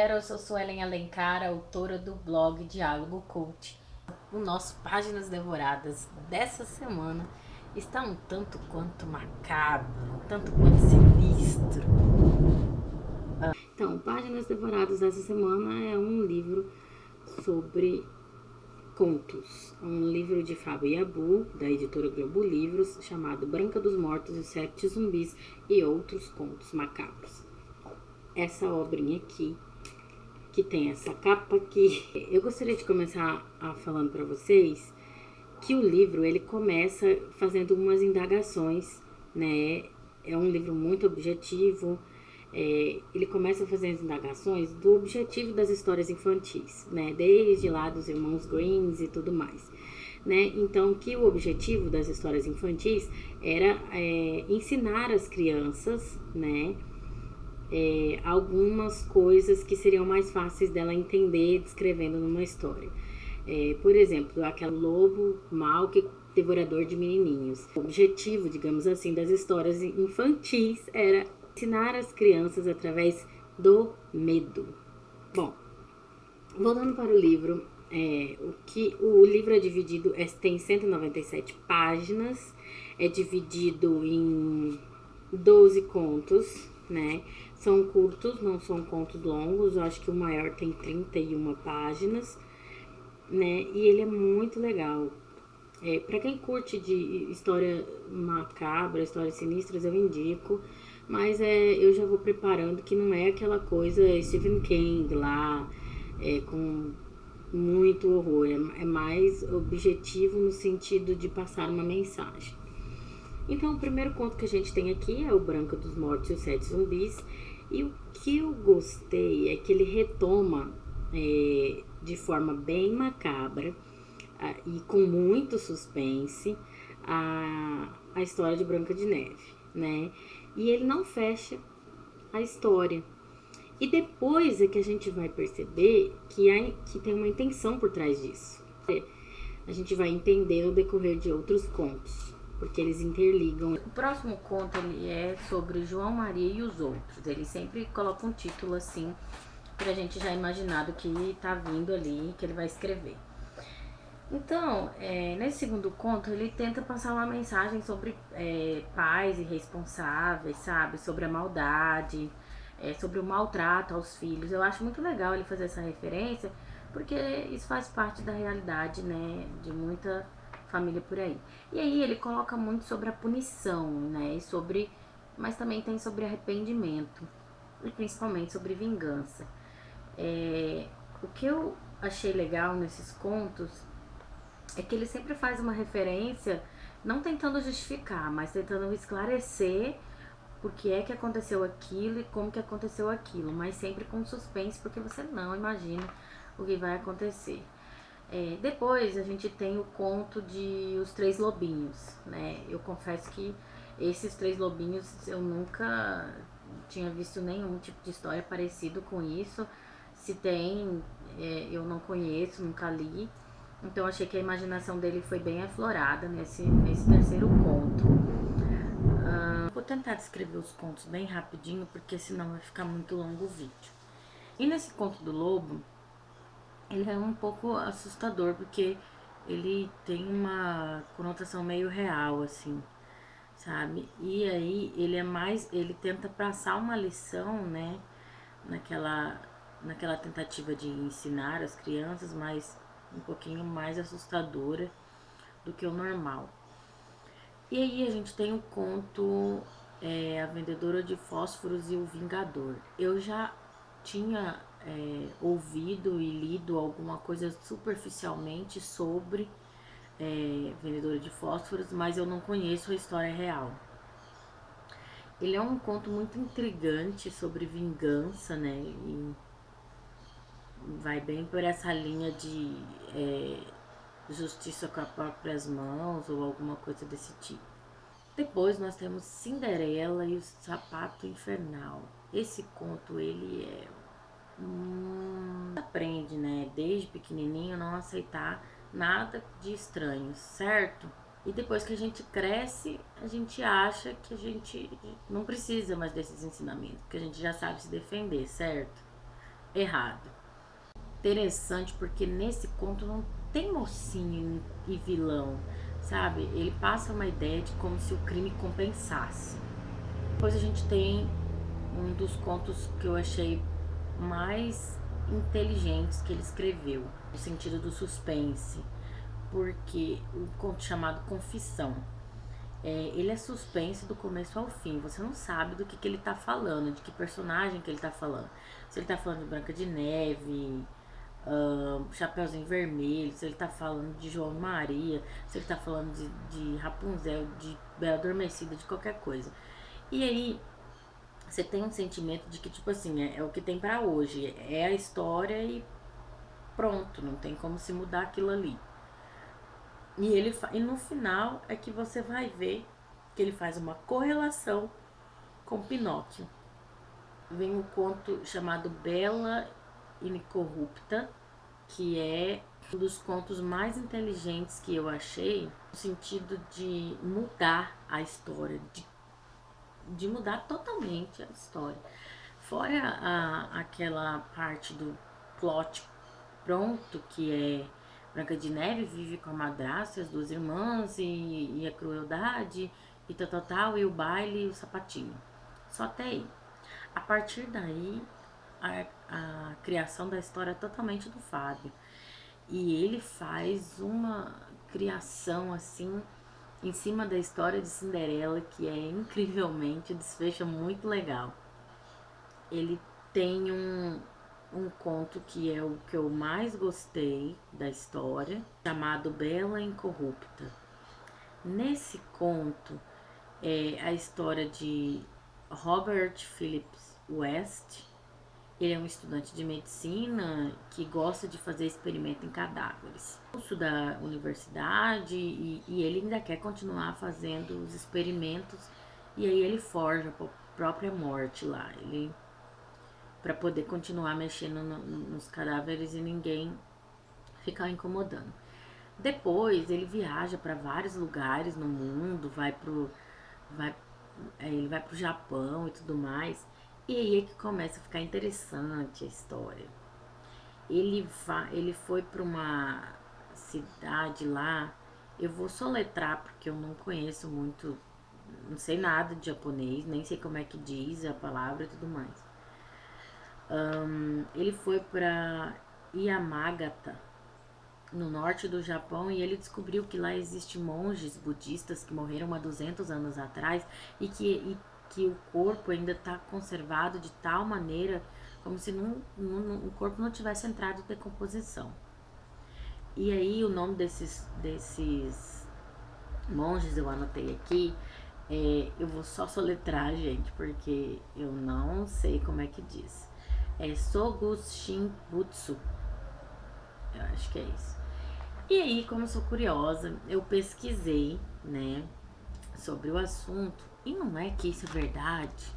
galera, eu sou Suelen Alencar, autora do blog Diálogo Cult. O nosso Páginas Devoradas dessa semana está um tanto quanto macabro, um tanto quanto sinistro. Então, Páginas Devoradas dessa semana é um livro sobre contos. Um livro de Fábio Yabu, da editora Globo Livros, chamado Branca dos Mortos e os Sete Zumbis e Outros Contos Macabros. Essa obrinha aqui, que tem essa capa aqui. Eu gostaria de começar falando para vocês que o livro, ele começa fazendo umas indagações, né? É um livro muito objetivo. Ele começa fazendo indagações do objetivo das histórias infantis, né? Desde lá dos irmãos Greens e tudo mais, né? Então, que o objetivo das histórias infantis era ensinar as crianças, né? Algumas coisas que seriam mais fáceis dela entender descrevendo numa história. Por exemplo, aquele lobo mau que devorador de menininhos. O objetivo, digamos assim, das histórias infantis era ensinar as crianças através do medo. Bom, voltando para o livro, o livro é dividido, tem 197 páginas, é dividido em 12 contos, né? São curtos, não são contos longos. Eu acho que o maior tem 31 páginas, né? E ele é muito legal. Para quem curte de história macabra, histórias sinistras, eu indico. Mas eu já vou preparando que não é aquela coisa Stephen King lá, com muito horror. É mais objetivo no sentido de passar uma mensagem. Então, o primeiro conto que a gente tem aqui é o Branca dos Mortos e os Sete Zumbis. E o que eu gostei é que ele retoma de forma bem macabra e com muito suspense a história de Branca de Neve, né? E ele não fecha a história. E depois é que a gente vai perceber que tem uma intenção por trás disso. A gente vai entender no decorrer de outros contos, porque eles interligam. O próximo conto ele é sobre João Maria e os Outros. Ele sempre coloca um título assim, pra gente já imaginar do que tá vindo ali, que ele vai escrever. Então, nesse segundo conto, ele tenta passar uma mensagem sobre pais irresponsáveis, sabe? Sobre a maldade, sobre o maltrato aos filhos. Eu acho muito legal ele fazer essa referência, porque isso faz parte da realidade, né? De muita família por aí. E aí ele coloca muito sobre a punição, né? Mas também tem sobre arrependimento e principalmente sobre vingança. O que eu achei legal nesses contos é que ele sempre faz uma referência, não tentando justificar, mas tentando esclarecer por que é que aconteceu aquilo e como que aconteceu aquilo, mas sempre com suspense, porque você não imagina o que vai acontecer. Depois a gente tem o conto de Os Três Lobinhos, né? Eu confesso que esses Três Lobinhos eu nunca tinha visto nenhum tipo de história parecido com isso. Se tem, eu não conheço, nunca li. Então achei que a imaginação dele foi bem aflorada nesse terceiro conto. Vou tentar descrever os contos bem rapidinho, porque senão vai ficar muito longo o vídeo. E nesse conto do lobo, ele é um pouco assustador, porque ele tem uma conotação meio real, assim, sabe? E aí ele tenta passar uma lição, né, naquela tentativa de ensinar as crianças, mas um pouquinho mais assustadora do que o normal. E aí a gente tem o conto A Vendedora de Fósforos e o Vingador. Eu já tinha ouvido e lido alguma coisa superficialmente sobre Vendedora de Fósforos, mas eu não conheço a história real. Ele é um conto muito intrigante sobre vingança, né? E vai bem por essa linha de justiça com as próprias mãos ou alguma coisa desse tipo. Depois nós temos Cinderela e o Sapato Infernal. Esse conto, ele aprende, né, desde pequenininho, não aceitar nada de estranho, certo? E depois que a gente cresce, a gente acha que a gente não precisa mais desses ensinamentos, porque a gente já sabe se defender, certo? errado. Interessante porque nesse conto não tem mocinho e vilão, sabe? Ele passa uma ideia de como se o crime compensasse. Depois a gente tem um dos contos que eu achei mais inteligentes que ele escreveu, no sentido do suspense, porque o conto chamado Confissão. Ele é suspense do começo ao fim. Você não sabe do que ele tá falando, de que personagem que ele tá falando. Se ele tá falando de Branca de Neve, Chapeuzinho Vermelho, se ele tá falando de João e Maria, se ele tá falando de Rapunzel, de Bela Adormecida, de qualquer coisa. E aí, você tem um sentimento de que, tipo assim, é o que tem pra hoje. É a história e pronto, não tem como se mudar aquilo ali. E no final é que você vai ver que ele faz uma correlação com Pinóquio. Vem um conto chamado Bela Incorrupta, que é um dos contos mais inteligentes que eu achei, no sentido de mudar a história, de mudar totalmente a história. Fora aquela parte do plot pronto, que é Branca de Neve vive com a madrasta, as duas irmãs, e a crueldade, e tal, e o baile e o sapatinho. Só até aí. A partir daí, a criação da história é totalmente do Fábio. E ele faz uma criação assim em cima da história de Cinderela que é incrivelmente desfecha muito legal. Ele tem um conto que é o que eu mais gostei da história, chamado Bela Incorrupta. Nesse conto é a história de Robert Phillips West. Ele é um estudante de medicina que gosta de fazer experimento em cadáveres. Curso da universidade e ele ainda quer continuar fazendo os experimentos e aí ele forja a própria morte lá. Ele para poder continuar mexendo nos cadáveres e ninguém ficar incomodando. Depois ele viaja para vários lugares no mundo, vai, ele vai pro Japão e tudo mais. E aí é que começa a ficar interessante a história. Ele foi para uma cidade lá. Eu vou soletrar porque eu não conheço muito, não sei nada de japonês, nem sei como é que diz a palavra e tudo mais. Ele foi para Yamagata, no norte do Japão, e ele descobriu que lá existem monges budistas que morreram há 200 anos atrás que o corpo ainda está conservado de tal maneira como se o corpo não tivesse entrado em decomposição. E aí o nome desses monges eu anotei aqui. Eu vou só soletrar, gente, porque eu não sei como é que diz. É Sogushinbutsu. Eu acho que é isso. E aí, como eu sou curiosa, eu pesquisei, né, sobre o assunto. E não é que isso é verdade.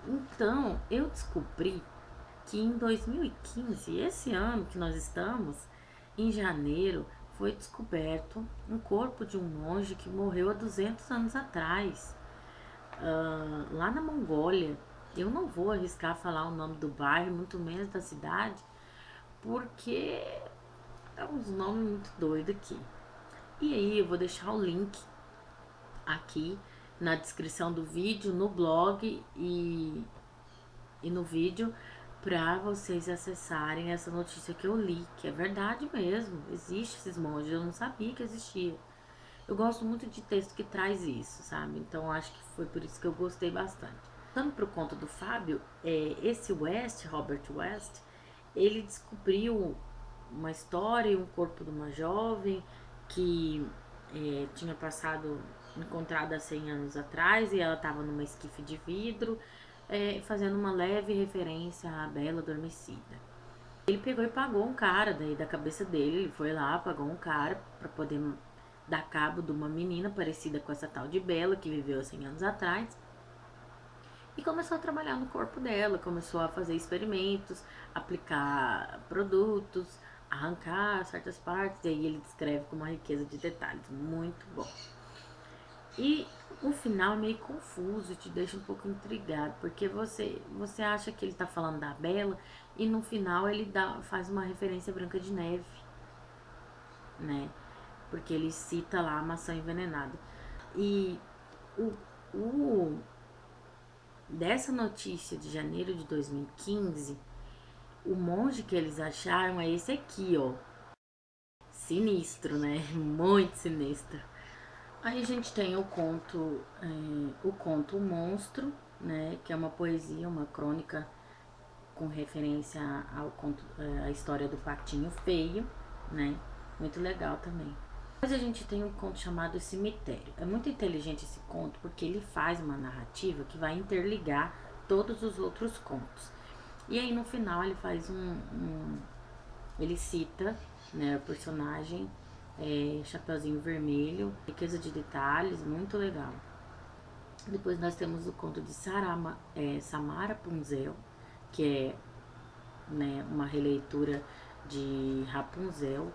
Então, eu descobri que em 2015, esse ano que nós estamos, em janeiro, foi descoberto um corpo de um monge que morreu há 200 anos atrás, lá na Mongólia. Eu não vou arriscar falar o nome do bairro, muito menos da cidade, porque é uns nomes muito doidos aqui. E aí eu vou deixar o link aqui na descrição do vídeo, no blog e no vídeo, para vocês acessarem essa notícia que eu li, que é verdade mesmo, existe esses monges, eu não sabia que existia. Eu gosto muito de texto que traz isso, sabe? Então acho que foi por isso que eu gostei bastante. Voltando pro conto do Fábio, esse West, Robert West, ele descobriu uma história e um corpo de uma jovem que tinha encontrado há 100 anos atrás, e ela estava numa esquife de vidro, fazendo uma leve referência à Bela Adormecida. Ele pegou e pagou um cara daí da cabeça dele, ele foi lá, pagou um cara para poder dar cabo de uma menina parecida com essa tal de Bela, que viveu há 100 anos atrás, e começou a trabalhar no corpo dela, começou a fazer experimentos, aplicar produtos, arrancar certas partes, e aí ele descreve com uma riqueza de detalhes, muito bom. E o final é meio confuso, te deixa um pouco intrigado, porque você acha que ele tá falando da Bela e no final ele faz uma referência a Branca de Neve, né? Porque ele cita lá a maçã envenenada. E o, o dessa notícia de janeiro de 2015, o monge que eles acharam é esse aqui, ó. Sinistro, né? Muito sinistro. Aí a gente tem o conto O Monstro, né? Que é uma poesia, uma crônica com referência ao conto, a história do Patinho Feio, né? Muito legal também. Depois a gente tem um conto chamado Cemitério. É muito inteligente esse conto porque ele faz uma narrativa que vai interligar todos os outros contos. E aí no final ele faz ele cita, né, o personagem Chapeuzinho Vermelho, riqueza de detalhes, muito legal. Depois nós temos o conto de Samara Punzel, que é, né, uma releitura de Rapunzel.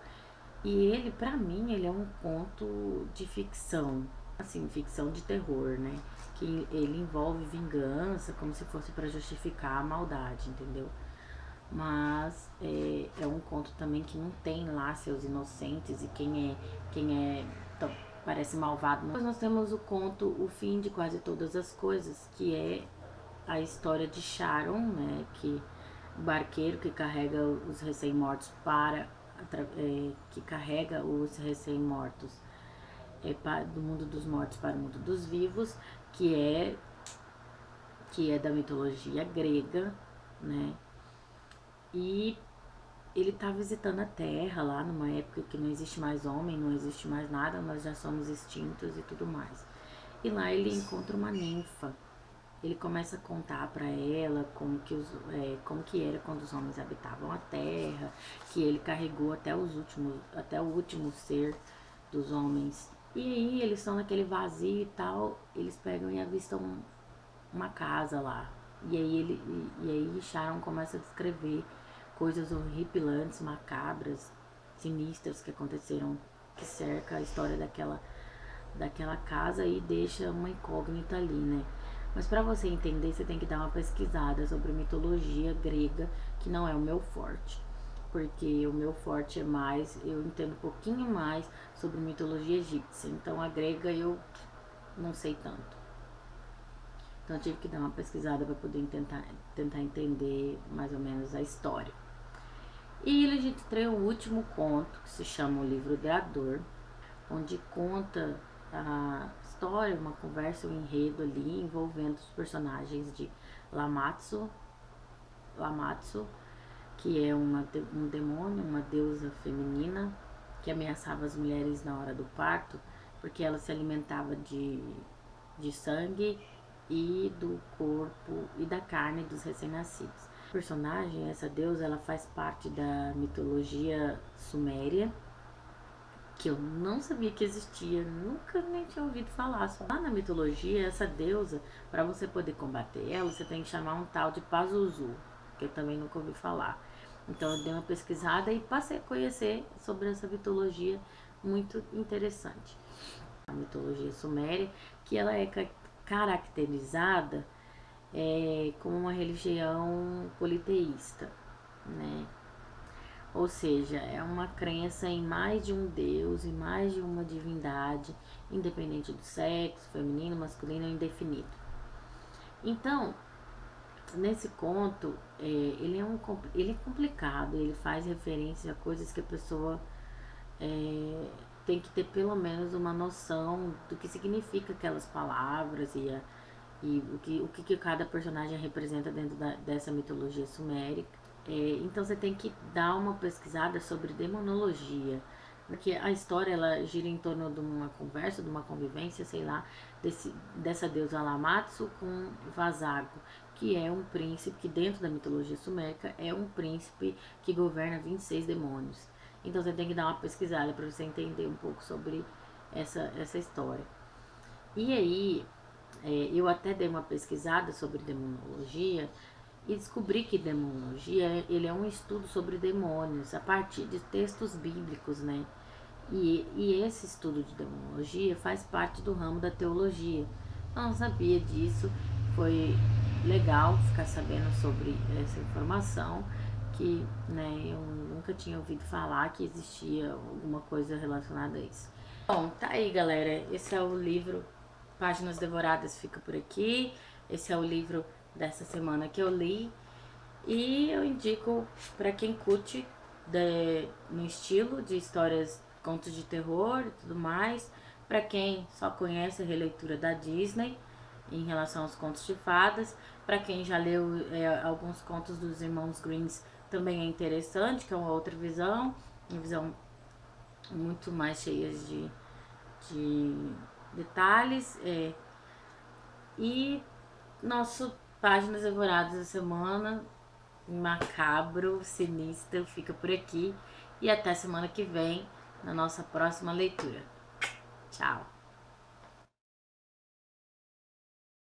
E ele, pra mim, ele é um conto de ficção, assim, ficção de terror, né? Que ele envolve vingança, como se fosse para justificar a maldade, entendeu? Mas é um conto também que não tem lá seus inocentes e quem é então, parece malvado. Depois nós temos o conto O Fim de Quase Todas as Coisas, que é a história de Sharon, né, que o barqueiro que carrega os recém-mortos que carrega os recém-mortos do mundo dos mortos para o mundo dos vivos, que é da mitologia grega, né? E ele tá visitando a Terra lá numa época que não existe mais homem, não existe mais nada, nós já somos extintos e tudo mais. E lá ele encontra uma ninfa. Ele começa a contar para ela como que era quando os homens habitavam a Terra, que ele carregou até o último ser dos homens. E aí eles estão naquele vazio e tal, eles pegam e avistam uma casa lá. E aí Sharon começa a descrever coisas horripilantes, macabras, sinistras que aconteceram, que cerca a história daquela casa e deixa uma incógnita ali, né? Mas para você entender, você tem que dar uma pesquisada sobre mitologia grega, que não é o meu forte. Porque o meu forte é mais, eu entendo um pouquinho mais sobre mitologia egípcia. Então a grega eu não sei tanto. Então eu tive que dar uma pesquisada para poder tentar entender mais ou menos a história. E a gente tem o último conto, que se chama O Livro da Dor, onde conta a história, uma conversa, um enredo ali envolvendo os personagens de Lamatsu, que é um demônio, uma deusa feminina que ameaçava as mulheres na hora do parto, porque ela se alimentava de sangue e do corpo e da carne dos recém-nascidos. A personagem, essa deusa, ela faz parte da mitologia suméria, que eu não sabia que existia, nunca nem tinha ouvido falar. Só lá na mitologia, essa deusa, para você poder combater ela, você tem que chamar um tal de Pazuzu, que eu também nunca ouvi falar. Então eu dei uma pesquisada e passei a conhecer sobre essa mitologia muito interessante. A mitologia suméria, que ela é caracterizada como uma religião politeísta, né? Ou seja, é uma crença em mais de um deus, em mais de uma divindade, independente do sexo, feminino, masculino ou indefinido. Então, nesse conto, ele é complicado, ele faz referência a coisas que a pessoa tem que ter pelo menos uma noção do que significa aquelas palavras e o que cada personagem representa dentro dessa mitologia sumérica. Então você tem que dar uma pesquisada sobre demonologia, porque a história ela gira em torno de uma conversa, de uma convivência, sei lá, dessa deusa Lamatsu com Vazago, que é um príncipe que dentro da mitologia sumérica é um príncipe que governa 26 demônios. Então você tem que dar uma pesquisada para você entender um pouco sobre essa história. E aí, eu até dei uma pesquisada sobre demonologia e descobri que demonologia ele é um estudo sobre demônios a partir de textos bíblicos, né? E esse estudo de demonologia faz parte do ramo da teologia. Eu não sabia disso, foi legal ficar sabendo sobre essa informação, que né, eu nunca tinha ouvido falar que existia alguma coisa relacionada a isso. Bom, tá aí, galera. Esse é o livro Páginas Devoradas, fica por aqui. Esse é o livro dessa semana que eu li. E eu indico para quem curte no estilo de histórias, contos de terror e tudo mais. Para quem só conhece a releitura da Disney em relação aos contos de fadas. Para quem já leu alguns contos dos irmãos Greens, também é interessante, que é uma outra visão. Uma visão muito mais cheia de detalhes. E nosso Páginas Devoradas da semana, macabro, sinistro, fica por aqui. E até semana que vem, na nossa próxima leitura. Tchau!